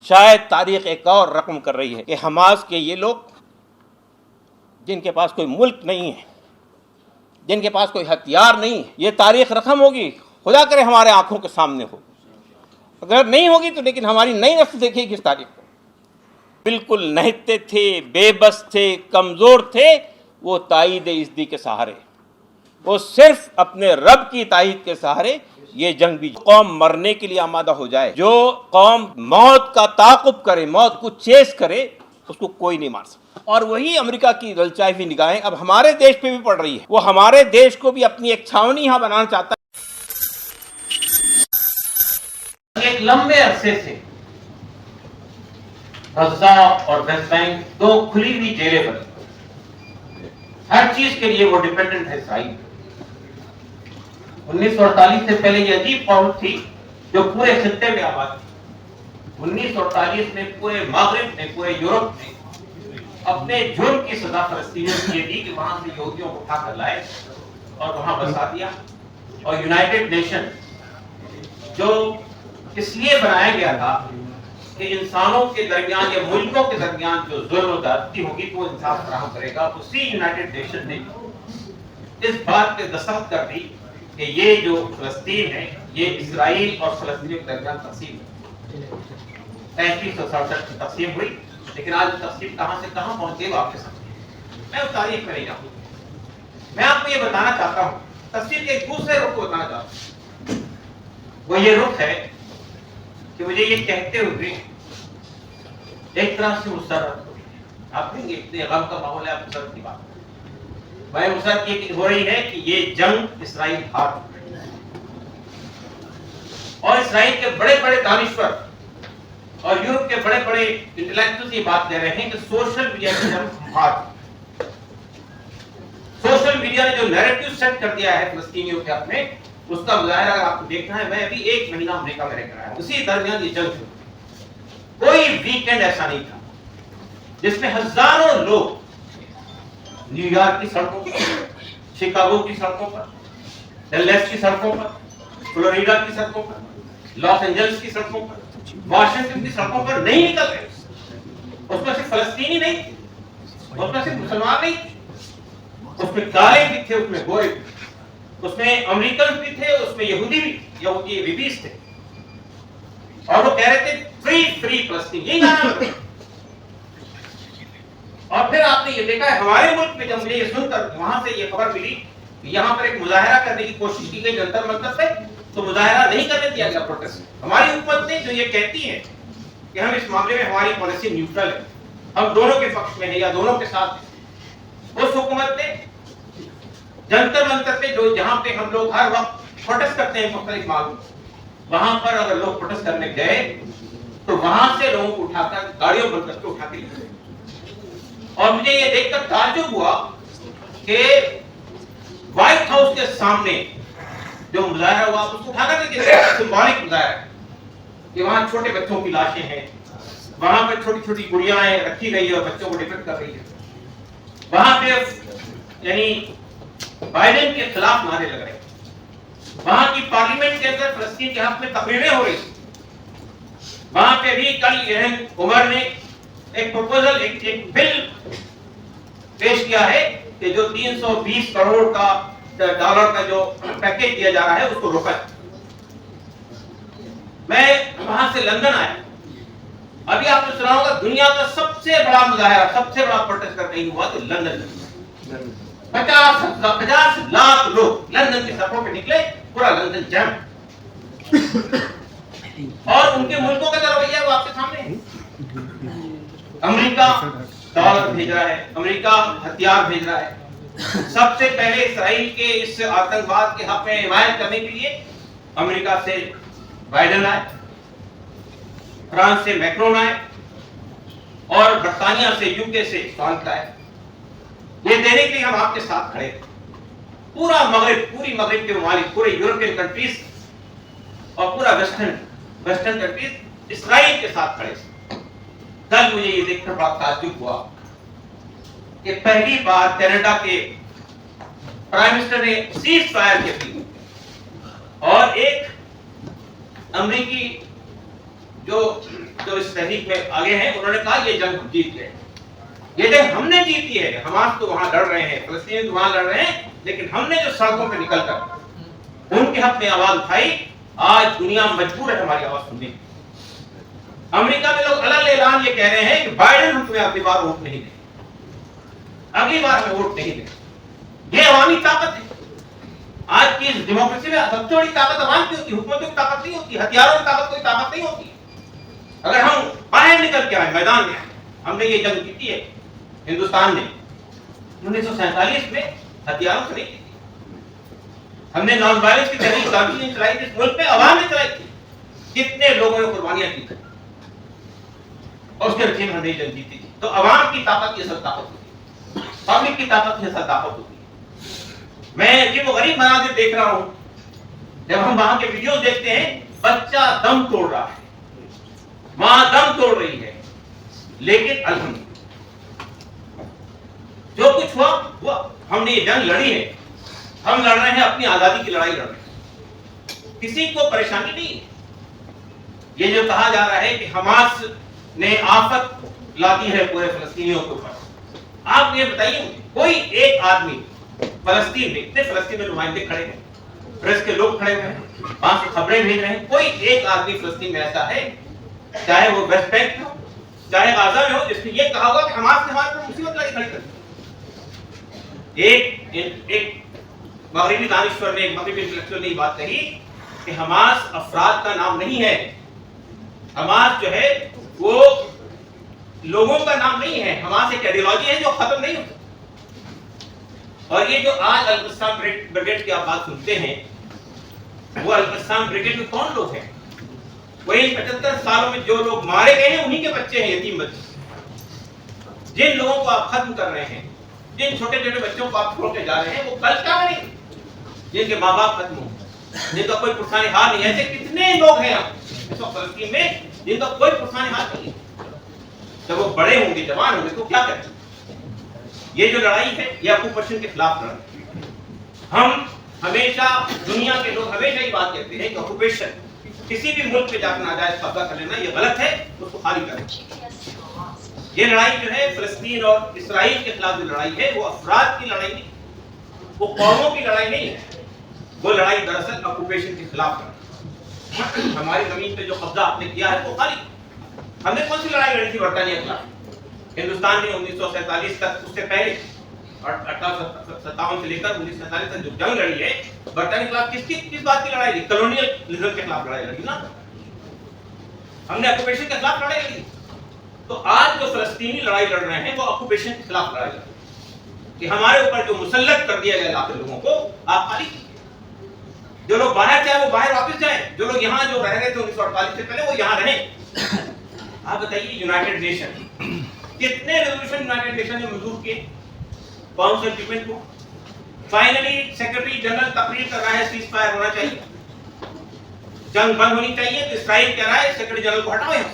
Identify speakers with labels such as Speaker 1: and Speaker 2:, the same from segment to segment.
Speaker 1: شاید تاریخ ایک اور رقم کر رہی ہے کہ حماس کے یہ لوگ جن کے پاس کوئی ملک نہیں ہے، جن کے پاس کوئی ہتھیار نہیں ہے، یہ تاریخ رقم ہوگی، خدا کرے ہمارے آنکھوں کے سامنے ہو، اگر نہیں ہوگی تو لیکن ہماری نئی نسل دیکھے گی اس تاریخ کو۔ بالکل نہتے تھے، بے بس تھے، کمزور تھے، وہ تائید ازدی کے سہارے، وہ صرف اپنے رب کی تائید کے سہارے یہ جنگ بھی۔ قوم مرنے کے لیے آمادہ ہو جائے، جو قوم موت کا تعاقب کرے، موت کو چیز کرے، اس کو کوئی نہیں مار سکتا۔ اور وہی امریکہ کی للچائی ہوئی نگاہیں اب ہمارے دیش پہ بھی پڑ رہی ہے، وہ ہمارے دیش کو بھی اپنی ایک چھاونی یہاں بنانا چاہتا ہے۔
Speaker 2: ایک لمبے عرصے سے غزہ اور ویسٹ بینک دو کھلی ہوئی جیلیں بنی، ہر چیز کے لیے وہ ڈیپینڈنٹ ہے اسرائیل۔ 1948 سے پہلے یہ عجیب قوم تھی جو پورے خطے میں آباد تھی۔ 1948 میں پورے مغرب میں، پورے یورپ میں اپنے جرم کی سزا فلسطینیوں کو یہ دی کہ وہاں سے یہودیوں کو اٹھا کر لائے اور وہاں بسا دیا۔ اور یونائٹڈ نیشن جو اس لیے بنایا گیا تھا کہ انسانوں کے درمیان یا ملکوں کے درمیان جو ظلم و زیادتی ہوگی تو انصاف فراہم کرے گا، اسی یونائٹڈ نیشن نے اس بات پہ دستخط کر دی کہ یہ جو فلسطین ہے یہ اسرائیل اور فلسطینیوں کے درمیان تقسیم ہے۔ 1967 کی تقسیم ہوئی، لیکن آج تقسیم کہاں سے کہاں پہنچ گئی آپ کے سامنے۔ میں اس تاریخ میں نہیں جاؤں، میں آپ کو یہ بتانا چاہتا ہوں، تفسیر کے ایک دوسرے رخ کو بتانا چاہتا ہوں۔ وہ یہ رخ ہے کہ مجھے یہ کہتے ہوئے ایک طرح سے مسرت ہوئی ہے۔ آپ کہیں گے اتنے غم کا ماحول ہے، آپ مسرت کی بات میں مسرت یہ ہو رہی ہے کہ یہ جنگ اسرائیل ہار چکا ہے، اور اسرائیل کے بڑے بڑے دانشور اور یورپ کے بڑے بڑے انٹلیکچوئلز یہ بات کہہ رہے ہیں کہ سوشل میڈیا کی جنگ ہار چکی ہے۔ سوشل میڈیا نے جو نیریٹو سیٹ کر دیا ہے فلسطینیوں کے حق میں، اس کا مظاہرہ اگر آپ کو دیکھنا ہے، میں ابھی 1 مہینہ امریکہ میں رہ کر آیا، اسی درمیان یہ جنگ ہوئی۔ کوئی ویکینڈ ایسا نہیں تھا جس میں ہزاروں لوگ نیو یارک کی سڑکوں پر، شکاگو کی سڑکوں پر، ڈلس کی سڑکوں پر، فلوریڈا کی سڑکوں پر، لاس اینجلس کی سڑکوں پر، واشنگٹن کی سڑکوں پر نہیں نکل رہے۔ اس میں صرف فلسطینی نہیں تھے، اس میں صرف مسلمان نہیں تھے، اس میں کالے بھی تھے، اس میں گورے بھی تھے، اس میں امریکن بھی تھے، اس میں یہودی بھی تھے، یہودی بیبیز تھے، اور وہ کہہ رہے تھے فری فری فلسطین، یہی نام ہے۔ اور پھر آپ نے یہ دیکھا ہے ہمارے ملک میں، جب مجھے یہ سن کر وہاں سے یہ خبر ملی کہ یہاں پر ایک مظاہرہ کرنے کی کوشش کی گئی جنتر منتر پہ، تو مظاہرہ نہیں کرنے دیا گیا، پروٹیسٹ۔ ہماری حکومت نے جو یہ کہتی ہے کہ ہم اس معاملے میں ہماری پالیسی نیوٹرل ہے، ہم دونوں کے پکش میں ہیں یا دونوں کے ساتھ ہیں، اس حکومت نے جنتر منتر پہ جو جہاں پہ ہم لوگ ہر وقت پروٹیسٹ کرتے ہیں مختلف معاملوں، وہاں پر اگر لوگ پروٹیسٹ کرنے گئے تو وہاں سے لوگوں کو اٹھا کر گاڑیوں پر کر کے اٹھا کے لے گئے۔ اور مجھے یہ دیکھ کر تعجب ہوا کہ وائٹ ہاؤس کے سامنے جو مظاہرہ ہوا اس کو اٹھا کر لے گئے، سمبولک مظاہرہ کہ وہاں چھوٹے بچوں کی لاشیں ہیں، وہاں پہ چھوٹی چھوٹی گڑیاں رکھی گئی اور بچوں کو ڈپٹ کر رہی ہے، وہاں پہ یعنی بائیڈن کے خلاف نعرے لگ رہے ہیں، وہاں کی پارلیمنٹ کے اندر فلسطین کے حق میں تقریریں ہو رہی ہیں، وہاں پہ بھی کل ارہن عمر نے ایک پروپوزل، ایک بل پیش کیا ہے کہ جو 320 کروڑ کا ڈالر کا جو پیکیج دیا جا رہا ہے اس کو روکا جائے۔ میں وہاں سے لندن آیا، ابھی آپ نے سنا ہوگا دنیا کا سب سے بڑا مظاہرہ، سب سے بڑا پروٹیسٹ کہیں ہوا تو لندن میں 50 لاکھ لوگ لندن کی سڑکوں پہ نکلے، پورا لندن جام، اور ان کے ملکوں کا رویہ وہ آپ کے سامنے ہے۔ امریکہ ڈالر بھیج رہا ہے، امریکہ ہتھیار بھیج رہا ہے، سب سے پہلے اسرائیل کے اس آتنکواد کے حق میں حمایت کرنے کے لیے امریکہ سے بائیڈن آئے، فرانس سے میکرون آئے، اور برطانیہ سے، یو کے سے فرانس آئے، یہ دینے کے لیے ہم آپ کے ساتھ کھڑے تھے۔ پورا مغرب، پوری مغرب کے ممالک، پورے یورپین کنٹریز اور پورا ویسٹرن کنٹریز اسرائیل کے ساتھ کھڑے تھے۔ کل مجھے یہ دیکھ کر بڑا تعجب ہوا کہ پہلی بار کینیڈا کے پرائم منسٹر نے سیز فائر کی اپیل، اور ایک امریکی جو اس تحریک میں آگے ہیں انہوں نے کہا یہ جنگ ہم جیت گئے، یہ جنگ ہم نے جیتی ہے. حماس تو وہاں لڑ رہے ہیں، فلسطین تو وہاں لڑ رہے ہیں، لیکن ہم نے جو سڑکوں پہ نکل کر ان کے حق میں آواز اٹھائی، آج دنیا مجبور ہے ہماری آواز سننے کی. امریکہ میں لوگ الگ اعلان یہ کہہ رہے ہیں کہ بائیڈن ہم تمہیں اگلی بار ووٹ نہیں دیں، اگلی بار ہمیں ووٹ نہیں دیں. یہ عوامی طاقت ہے. آج کی اس ڈیموکریسی میں سب سے بڑی طاقت عوام کی ہوتی ہے، حکومتوں کی طاقت نہیں ہوتی، ہتھیاروں کی طاقت کوئی طاقت نہیں ہوتی. اگر ہم باہر نکل کے آئے میدان میں، ہم نے یہ جنگ جیتی ہے ہندوستان نے 1947 میں ہتھیاروں سے نہیں جیتی. ہم نے نان وائلنس کی تحریک گاندھی نے چلائی تھی، اس ملک میں عوام نے چلائی تھی. کتنے لوگوں نے قربانیاں کی تھی اور اس کے نتیجے میں ہم نے یہ جنگ جیتی تھی. تو عوام کی طاقت کی اصل طاقت ہوتی ہے، پبلک کی طاقت کی اصل طاقت ہوتی ہے. میں جب وہ غریب مناظر دیکھ رہا ہوں، جب ہم وہاں کے ویڈیوز دیکھتے ہیں، بچہ دم توڑ رہا ہے، ماں دم توڑ رہی ہے، لیکن الحمدللہ جو کچھ ہوا وہ ہم نے یہ جنگ لڑی ہے. ہم لڑ رہے ہیں اپنی آزادی کی لڑائی لڑ رہے ہیں، کسی کو پریشانی نہیں ہے. یہ جو کہا جا رہا ہے کہ حماس نے آفت لا دی ہے پورے فلسطینیوں کے اوپر، آپ یہ بتائیے مجھے کوئی ایک آدمی فلسطین میں، اتنے فلسطین میں نمائندے کھڑے ہیں، پریس کے لوگ کھڑے ہوئے ہیں، وہاں سے خبریں بھیج رہے ہیں، کوئی ایک آدمی فلسطین میں ایسا ہے، چاہے وہ ویسٹ بینک میں ہو چاہے غزہ میں ہو، جس نے یہ کہا ہوگا کہ حماس نے ہمارے پر مصیبت لائی کھڑی کر دی. ایک مغربی دانشور نے، ایک مغربی انٹلیکچوئل نے یہ بات کہی کہ حماس افراد کا نام نہیں ہے، حماس جو ہے وہ لوگوں کا نام نہیں ہے، حماس ایک آئیڈیالوجی ہے جو ختم نہیں ہوتی. اور یہ جو آج القسام بریگیڈ کی آپ بات سنتے ہیں، وہ القسام بریگیڈ میں کون لوگ ہیں؟ وہی 75 سالوں میں جو لوگ مارے گئے ہیں، انہی کے بچے ہیں، یتیم بچے. جن لوگوں کو آپ ختم کر رہے ہیں، جن چھوٹے چھوٹے بچوں کو آپ چھوڑ کے جا رہے ہیں، وہ کل کیا بنے گے؟ جن کے ماں باپ ختم ہوں، جن کا کوئی پرسان حال نہیں. ایسے کتنے لوگ ہیں اس وقت فلسطین میں جن کا کوئی پرسان حال نہیں ہے. جب وہ بڑے ہوں گے، جوان ہوں گے، تو کیا کریں؟ یہ جو لڑائی ہے یہ آکوپیشن کے خلاف لڑائی. ہم ہمیشہ، دنیا کے لوگ ہمیشہ یہ بات کہتے ہیں کہ آکوپیشن، کسی بھی ملک پہ جا کر ناجائز قبضہ کر لینا یہ غلط ہے، اس کو خالی کریں. یہ لڑائی جو ہے فلسطین اور اسرائیل کے خلاف جو لڑائی ہے، وہ افراد کی لڑائی نہیں، وہ قوموں کی لڑائی نہیں ہے. وہ لڑائی دراصل آکوپیشن کے خلاف ہے. ہماری زمین پہ جو قبضہ آپ نے کیا ہے وہ خالی. ہم نے کون سی لڑائی لڑی تھی برطانیہ کے خلاف؟ ہندوستان نے 1947 تک، اس سے پہلے 1857 سے لے کر 1947 تک جو جنگ لڑی ہے برطانیہ کے خلاف، کس بات کی لڑائی لڑی؟ کلونیلزم کے خلاف لڑائی لڑی نا. ہم نے آکوپیشن کے خلاف لڑائی لڑی. تو آج جو فلسطینی لڑائی لڑ رہے ہیں وہ آکوپیشن کے خلاف لڑائی لڑ رہے ہیں کہ ہمارے اوپر جو مسلط کر دیا گیا لاکھوں لوگوں کو آپ خالی کیجیے. جو لوگ باہر جائیں وہ باہر واپس جائیں، جو لوگ یہاں جو رہ رہے تھے 1948 سے پہلے وہ یہاں رہیں. آپ بتائیے یونائٹڈ نیشن کتنے ریزولوشن یونائٹڈ نیشن نے منظور کیے کون سے ایگریمنٹ کو؟ فائنلی سیکرٹری جنرل تقریر کر رہا ہے سیز فائر ہونا چاہیے، جنگ بند ہونی چاہیے، تو اسرائیل کہہ رہا ہے سیکرٹری جنرل کو ہٹاؤ یہاں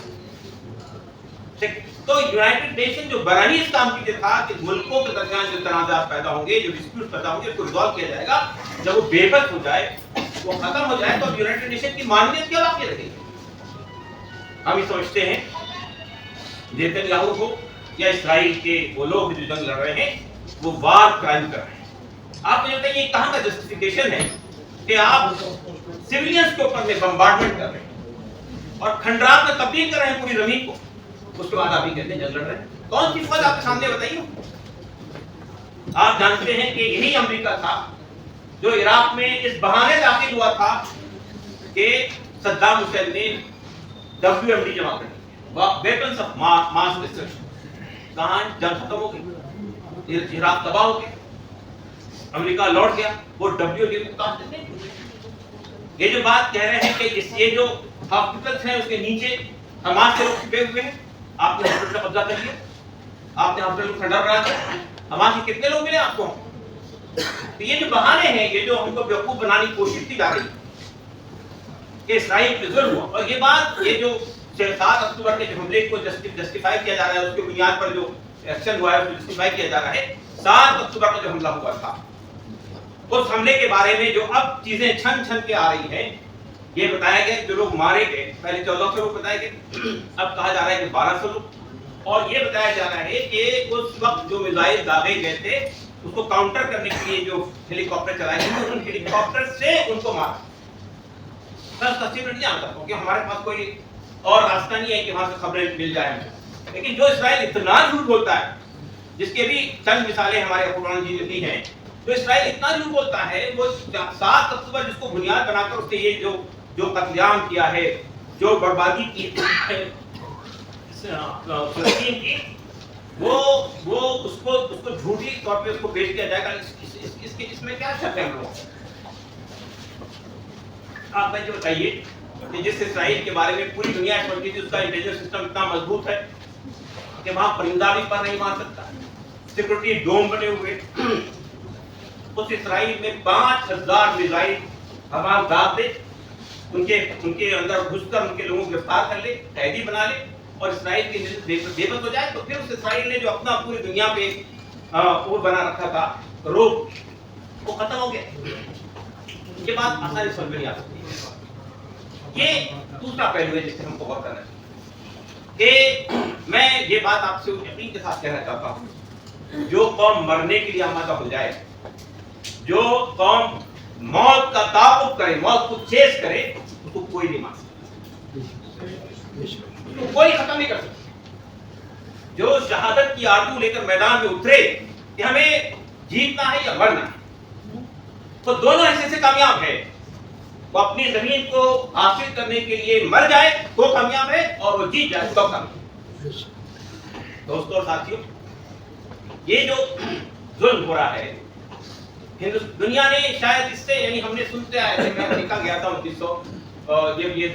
Speaker 2: سے. تو یونائٹڈ نیشن جو برانی اس کام کے لیے تھا کہ ملکوں کے درمیان جو تنازعات پیدا ہوں گے، جو ڈسپیوٹ پیدا ہوں گے، اس کو ریزالو کیا جائے گا. جب وہ بے بس ہو جائے، وہ ختم ہو جائے، تو اب یونائٹڈ نیشن کی مانیت کیا باقی رہے گی؟ ہم یہ سمجھتے ہیں نیتن یاہو ہو یا اسرائیل کے وہ لوگ جو جنگ لڑ رہے ہیں وہ وار کرائم کر رہے ہیں. آپ مجھے بتائیے یہ کہاں کا جسٹیفیکیشن ہے کہ آپ سیولینز کے اوپر میں بمبارڈمنٹ کر رہے ہیں اور کھنڈرات میں تبدیل کر رہے ہیں پوری زمین کو، اس کے بعد آپ یہ کہتے ہیں جنگ لڑ رہے ہیں؟ کون سی فوج آپ کے سامنے بتائیے. آپ جانتے ہیں کہ یہی امریکہ تھا جو عراق میں اس بہانے داخل ہوا تھا کہ صدام حسین نے WMD جمع کر دی، ویپنز آف ماس ڈسٹرکشن. کہاں جنگ ختم ہو گئی، عراق تباہ ہو گیا، امریکہ لوٹ گیا، وہ WMD کو کام نہیں. یہ جو بات کہہ رہے ہیں کہ یہ جو ہاسپٹلس ہیں اس کے نیچے حماس کے لوگ چھپے ہوئے ہیں، آپ نے ہاسپٹل کا قبضہ کر لیا، آپ نے ہاسپٹل کو کھنڈر بنا دیا، حماس کے کتنے لوگ ملے آپ کو؟ تو یہ جو بہانے ہیں، یہ جو ہم کو بیوقوف بنانے کی کوشش کی جا رہی کہ اسرائیل پہ ظلم ہوا، اور یہ بات یہ جو 7 اکتوبر کے جو حملے کو جسٹیفائی کیا جا رہا ہے، اس کی بنیاد پر جو ایکشن ہوا ہے اس کو جسٹیفائی کیا جا رہا ہے. 7 اکتوبر کا جو حملہ ہوا تھا، اس حملے کے بارے میں جو اب چیزیں چھن چھن کے آ رہی ہیں یہ بتایا گیا کہ جو لوگ مارے گئے پہلے 1400 لوگ بتائے گئے، اب کہا جا رہا ہے کہ 1200 لوگ، اور یہ بتایا جا رہا ہے کہ اس وقت جو میزائل داغے گئے تھے اس کو کاؤنٹر کرنے کے لیے جو ہیلی کاپٹر چلائے گئے تھے، ان ہیلی کاپٹر سے ان کو مارا۔ میں اس تفصیل میں نہیں جانتا ہوں کہ ہمارے پاس کوئی اور راستہ نہیں ہے کہ وہاں سے خبریں مل جائیں، لیکن جو اسرائیل اتنا جھوٹ بولتا ہے، جس کے بھی چند مثالیں ہمارے قرآن جی نے دی ہیں، جو اسرائیل اتنا جھوٹ بولتا ہے، وہ 7 اکتوبر جس کو بنیاد بنا کر اس نے یہ جو قتل عام کیا ہے، جو بربادی کی فلسطین کی، وہ اس کو جھوٹی طور پہ اس کو پیش کیا جائے گا۔ اس میں کیا شک ہے ہم لوگ؟ آپ مجھے بتائیے کہ جس اسرائیل کے بارے میں پوری دنیا سمجھتی تھی اس کا انٹیلیجنس سسٹم اتنا مضبوط ہے کہ وہاں پرندہ بھی پر نہیں مار سکتا، سیکورٹی ڈوم بنے ہوئے، اس اسرائیل میں 5000 میزائل حماس داغ دے، ان کے اندر گھس کر ان کے لوگوں کو گرفتار کر لے، قیدی بنا لے، اور اسرائیل کی بے بس ہو جائے، تو پھر اس اسرائیل نے جو اپنا پوری دنیا پہ وہ بنا رکھا تھا روب، وہ ختم ہو گیا۔ یہ بات آسانی سمجھ میں نہیں آ سکتی۔ یہ دوسرا پہلو ہے جس سے ہم کو غور کرنا ہے کہ میں یہ بات آپ سے یقین کے ساتھ کہنا چاہتا ہوں، جو قوم مرنے کے لیے آمادہ ہو جائے، جو قوم موت کا تعاقب کرے، موت کو چیز کرے، اس کو کوئی نہیں مار سکتا، تو کوئی ختم نہیں کر سکتا۔ جو شہادت کی آرزو لے کر میدان میں اترے کہ ہمیں جیتنا ہے یا مرنا ہے، تو دونوں حصے سے کامیاب ہے۔ وہ اپنی زمین کو حاصل کرنے کے لیے مر جائے تو کامیاب ہے، اور وہ جیت جائے تو کامیاب۔ دوستوں اور ساتھیوں، یہ جو ظلم ہو رہا ہے دنیا نے شاید اس سے، یعنی ہم نے سنتے آئے تھے، میں امریکہ گیا تھا 1900 جب یہ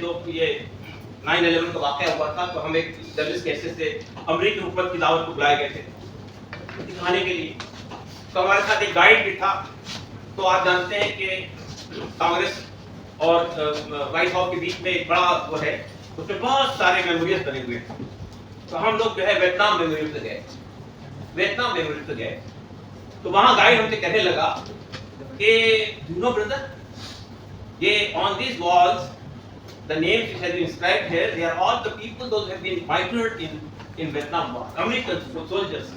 Speaker 2: 9/11 کا واقعہ ہوا تھا، تو ہم ایک جرنلسٹ کے حیثیت سے امریکی حکومت کی دعوت کو بلائے گئے تھے دکھانے کے لیے، تو ہمارے ساتھ ایک گائیڈ بھی تھا۔ تو آپ جانتے ہیں کہ کانگریس اور وائٹ ہاؤس کے بیچ میں ایک بڑا وہ ہے، اس میں بہت سارے میموریلز بنے ہوئے ہیں، تو ہم لوگ جو ہے ویتنام میموریل پہ گئے، تو وہاں گائیڈ ہم سے کہنے لگا کہ یو نو بردر، یہ on these walls the names which have been inscribed here, they are all the people those who have been martyred in Vietnam War, American soldiers.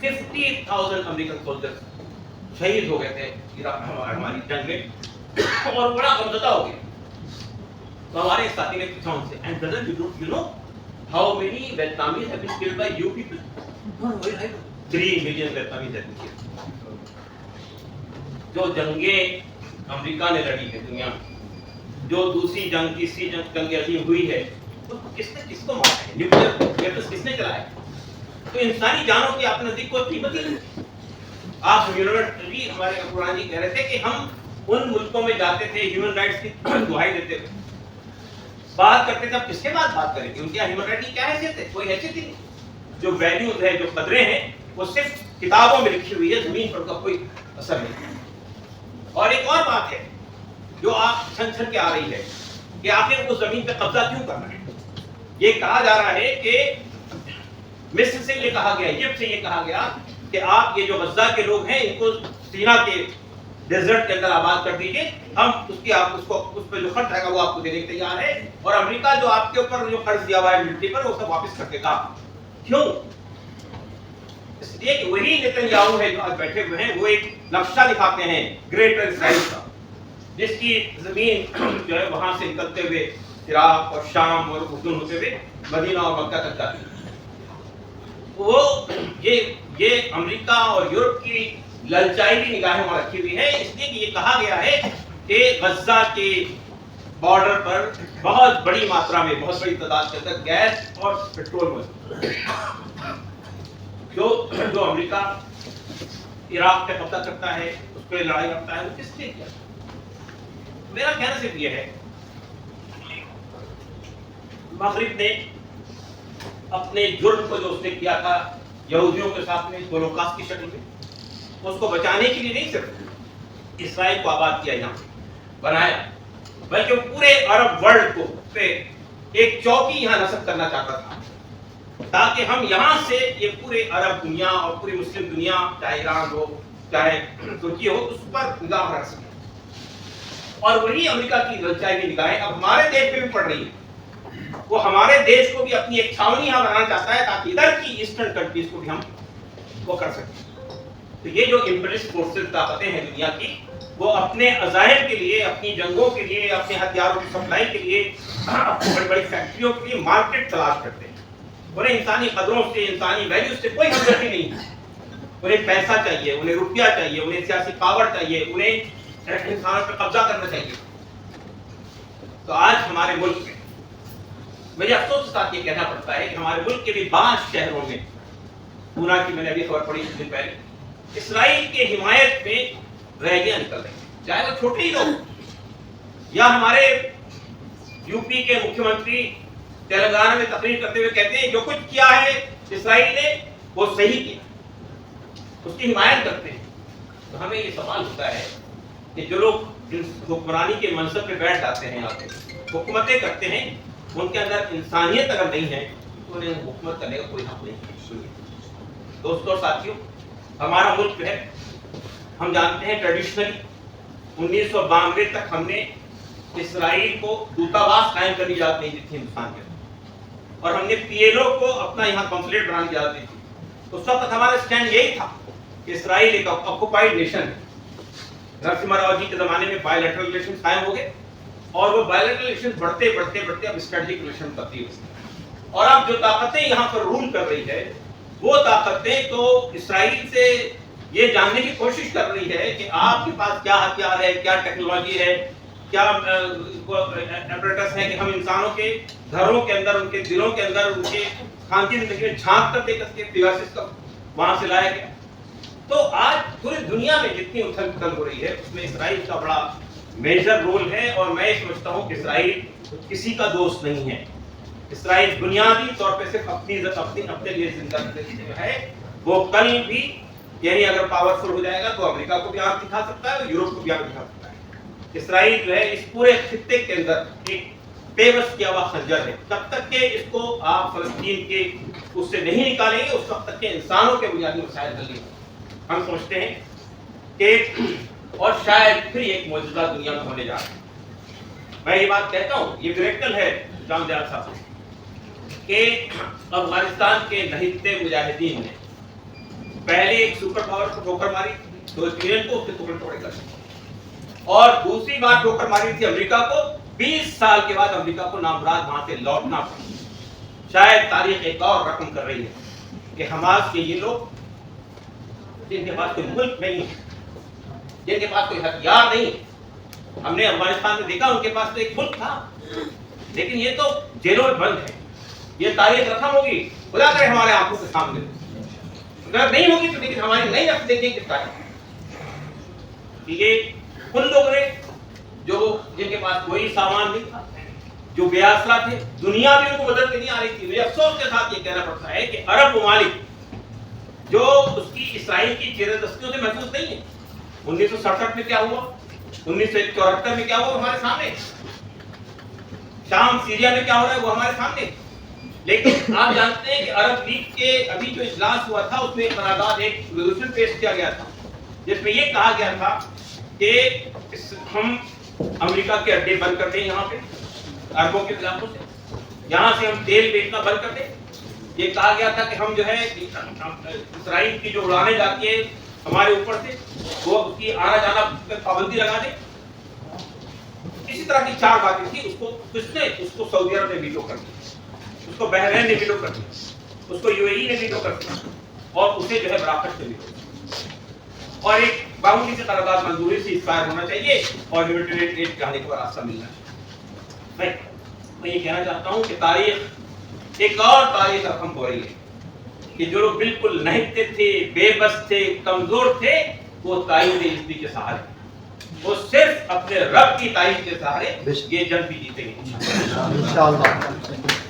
Speaker 2: 50,000 American soldiers شہید ہو گئے تھے ہماری جنگ میں، اور بڑا غمزدہ ہو گیا۔ تو ہمارے ساتھی نے پوچھا ان سے، and brother, you know how many Vietnamese have been killed by you people? 3 million Vietnamese have been killed. جو جنگیں امریکہ نے لڑی ہے دنیا میں، جو دوسری جنگ، تیسری جنگ عظیم ہوئی ہے، کس کو مارا ہے؟ نیوکلیئر ویپنز کس نے چلایا؟ تو انسانی جانوں کی آپ نزدیک کوئی قیمت ہی نہیں۔ آپ یونیورسٹی ہمارے قرآن جی کہہ رہے تھے کہ ہم ان ملکوں میں جاتے تھے، ہیومن رائٹس کی دہائی دیتے تھے، بات کرتے تھے، اب کس کے بعد بات کریں گے؟ ان کی ہیومن رائٹ کی کیا حیثیت ہے؟ کوئی حیثیت ہی نہیں۔ جو ویلیوز ہے، جو قدریں ہیں، وہ صرف کتابوں میں لکھی ہوئی ہے، زمین پر کا کوئی اثر نہیں۔ اور ایک اور بات ہے جو آپ چھن چھن کے آ رہی ہے کہ آخر اس زمین پہ قبضہ کیوں کرنا ہے؟ یہ کہا جا رہا ہے کہ مصر سے یہ کہا گیا، ایجپٹ سے یہ کہا گیا کہ آپ یہ جو غزہ کے لوگ ہیں ان کو سینا کے ڈیزرٹ کے اندر آباد کر دیجیے، ہم اس پہ جو خرچ آئے گا وہ آپ کو دینے کے تیار ہے، اور امریکہ جو آپ کے اوپر جو قرض دیا ہوا ہے ملٹری پر، وہ سب واپس کر کے کہا۔ کیوں؟ اس لیے کہ وہی نیتن یاہو ہے جو آج بیٹھے ہوئے ہیں، وہ ایک نقشہ دکھاتے ہیں گریٹر اسرائیل کا، جس کی زمین جو ہے وہاں سے نکلتے ہوئے عراق اور شام اور اردن ہوتے ہوئے مدینہ اور مکہ تک جاتی ہے۔ وہ یہ امریکہ اور یورپ کی للچائی کی نگاہیں وہاں رکھی ہوئی ہے، اس لیے کہ یہ کہا گیا ہے کہ غزہ کے بارڈر پر بہت بڑی ماترا میں، بہت بڑی تعداد کے اندر گیس اور پیٹرول موجود ہے، جو امریکہ عراق پہ قبضہ کرتا ہے، اس پہ لڑائی کرتا ہے، وہ کس لیے کیا؟ میرا کہنا صرف یہ ہے، مغرب نے اپنے جرم کو جو اس نے کیا تھا یہودیوں کے ساتھ میں ہولوکاسٹ کی شکل میں، اس کو بچانے کے لیے نہیں صرف اسرائیل کو آباد کیا، یہاں بنایا، بلکہ پورے عرب ورلڈ کو پہ ایک چوکی یہاں نصب کرنا چاہتا تھا، تاکہ ہم یہاں سے یہ پورے عرب دنیا اور پوری مسلم دنیا، چاہے ایران ہو چاہے ترکی ہو، اس پر نگاہ رکھ سکیں۔ اور وہی امریکہ کی للچائی نگاہیں اب ہمارے دیش پہ بھی پڑ رہی ہے. وہ ہمارے دیش کو بھی اپنی ایک چھاونی یہاں بنانا چاہتا ہے تاکہ ادھر کی ایسٹرن کنٹریز کو بھی ہم وہ کر سکیں. تو یہ جو امپیریلسٹ فورسز طاقتیں ہیں دنیا کی، وہ اپنے عزائم کے لیے، اپنی جنگوں کے لیے، اپنے ہتھیاروں کی سپلائی کے لیے، اپنی بڑی بڑی فیکٹریوں کے لیے مارکیٹ تلاش کرتے ہیں. انہیں انسانی قدروں سے، انسانی ویلیوز سے کوئی ہمدردی نہیں ہے. انہیں پیسہ چاہیے، انہیں روپیہ چاہیے، انہیں سیاسی پاور چاہیے، انہیں انسانوں پہ قبضہ کرنا چاہیے. تو آج ہمارے ملک میں مجھے افسوس کے ساتھ یہ کہنا پڑتا ہے کہ ہمارے ملک کے بھی 22 شہروں میں، پونا کی میں نے ابھی خبر پڑھی کچھ دن پہلے، اسرائیل کے حمایت میں ریلیاں نکل رہی ہیں، چاہے وہ چھوٹے ہی لوگ. یا ہمارے یو پی کے مکھیہ منتری تلنگانہ میں تقریر کرتے ہوئے کہتے ہیں جو کچھ کیا ہے اسرائیل نے وہ صحیح کیا، اس کی حمایت کرتے ہیں. تو ہمیں یہ سوال ہوتا ہے کہ جو لوگ حکمرانی کے منصب پہ بیٹھ جاتے ہیں، یہاں پہ حکومتیں کرتے ہیں، ان کے اندر انسانیت اگر نہیں ہے تو انہیں حکومت کرنے کا کوئی حق نہیں ہے. دوستوں اور ساتھیوں، ہمارا ملک ہے، ہم جانتے ہیں ٹریڈیشنلی 1992 تک ہم نے اسرائیل کو دودھاواس قائم کرنے کی اجازت نہیں دی تھی ہندوستان کے اندر، اور ہم نے پی ایل او کو اپنا یہاں کنسولیٹ بنانے کی اجازت دی تھی. اس وقت ہمارا اسٹینڈ یہی تھا کہ اسرائیل ایک آکوپائڈ نیشن ہے. نرسمہا راؤ جی کے زمانے میں بائی لیٹرل ریلیشن قائم ہو گئے، اور وہ بائی لیٹرل ریلیشن بڑھتے بڑھتے بڑھتے اب اسٹریٹجک ریلیشن تبدیل ہوئی. اور اب جو طاقتیں یہاں پر رول کر رہی ہے، وہ طاقتیں تو اسرائیل سے یہ جاننے کی کوشش کر رہی ہے کہ آپ کے پاس کیا ہتھیار ہے، کیا ٹیکنالوجی ہے، کیا ایپریٹس ہے کہ ہم انسانوں کے گھروں کے اندر، ان کے دلوں کے اندر، ان کے خاندانی زندگی میں جھانک کر دیکھ کے ڈیوائسز کو وہاں سے لایا گیا. تو آج پوری دنیا میں جتنی اتھل پتھل ہو رہی ہے اس میں اسرائیل کا بڑا میجر رول ہے. اور میں سمجھتا ہوں کہ اسرائیل کسی کا دوست نہیں ہے. اسرائیل بنیادی طور پہ صرف اپنے لیے زندہ ہے. وہ کل بھی، یعنی اگر پاورفل ہو جائے گا تو امریکہ کو بھی آنکھ دکھا سکتا ہے اور یورپ کو بھی آنکھ دکھا سکتا ہے. اسرائیل جو ہے اس پورے خطے کے اندر ایک بے بس کیا ہوا خنجر ہے. تب تک کہ اس کو آپ فلسطین کے اس سے نہیں نکالیں گے، اس وقت تک کہ انسانوں کے بنیادی مسائل حل نہیں. ہم سوچتے ہیں کہ اور شاید پھر ایک معجزہ دنیا میں ہونے جا رہا ہے. میں یہ بات کہتا ہوں، یہ میریکل ہے جام دیال صاحب کہ افغانستان کے نہتے مجاہدین نے پہلے ایک سپر پاور کو ٹھوکر ماری تو اسرائیل کو اس کے ٹکڑے ٹکڑے کر دیا، اور دوسری بار ٹھوکر ماری تھی امریکہ کو. 20 سال کے بعد امریکہ کو نامراد وہاں سے لوٹنا پڑا. شاید تاریخ ایک اور رقم کر رہی ہے کہ حماس کے یہ لوگ جن کے پاس کوئی ملک نہیں ہے، جن کے پاس کوئی ہتھیار نہیں ہے. ہم نے افغانستان میں دیکھا ان کے پاس تو ایک ملک تھا، لیکن یہ تو جیلوں میں بند ہے. یہ تاریخ رقم ہوگی، خدا کرے ہمارے آنکھوں کے سامنے. اگر نہیں ہوگی تو لیکن ہماری نہیں رکھ دیں گے کس تاریخ. یہ ان لوگ نے جو جن کے پاس کوئی سامان نہیں تھا، جو بے آسرا تھے، دنیا بھی ان کو مدد نہیں آ رہی تھی. مجھے افسوس کے ساتھ یہ کہنا پڑتا ہے کہ عرب ممالک جو اس کی اسرائیل کی چیرہ دستیوں سے محفوظ نہیں ہے. 1967 میں کیا ہوا، 1974 میں کیا ہوا ہمارے سامنے، شام سیریا میں کیا ہو رہا ہے وہ ہمارے سامنے. لیکن آپ جانتے ہیں کہ عرب لیگ کے ابھی جو اجلاس ہوا تھا اس میں ایک قرارداد، ایک ریزولوشن پیش کیا گیا تھا جس میں یہ کہا گیا تھا کہ ہم امریکہ کے اڈے بند کر دیں، یہاں پہ عربوں کے علاقوں سے یہاں سے ہم تیل بیچنا بند کر دیں. یہ کہا گیا تھا کہ ہم جو ہے اسرائیل کی جو اڑانیں جاتی ہے ہمارے اوپر سے وہ اس کی آنا جانا پہ پابندی لگا دیں. اسی طرح کی 4 باتیں تھی. اس کو کس نے، اس کو سعودی عرب نے ویٹو کر دیا، اس کو بحرین نے ویٹو کر دیا، اس کو یو اے ای نے ویٹو کر دیا، اور اسے جو ہے براکٹ سے ویٹو. اور ایک باؤنڈری سے قرارداد منظوری سے ایکسپائر ہونا چاہیے اور ہیومینیٹیرین ایڈ جانے کا راستہ ملنا چاہیے. میں یہ کہنا چاہتا ہوں کہ تاریخ ایک اور تاریخ رقم ہو رہی ہے کہ جو لوگ بالکل نہتے تھے، بے بس تھے، کمزور تھے، وہ تائید عزتی کے سہارے، وہ صرف اپنے رب کی تائید کے سہارے یہ جنگ بھی جیتے گے انشاءاللہ.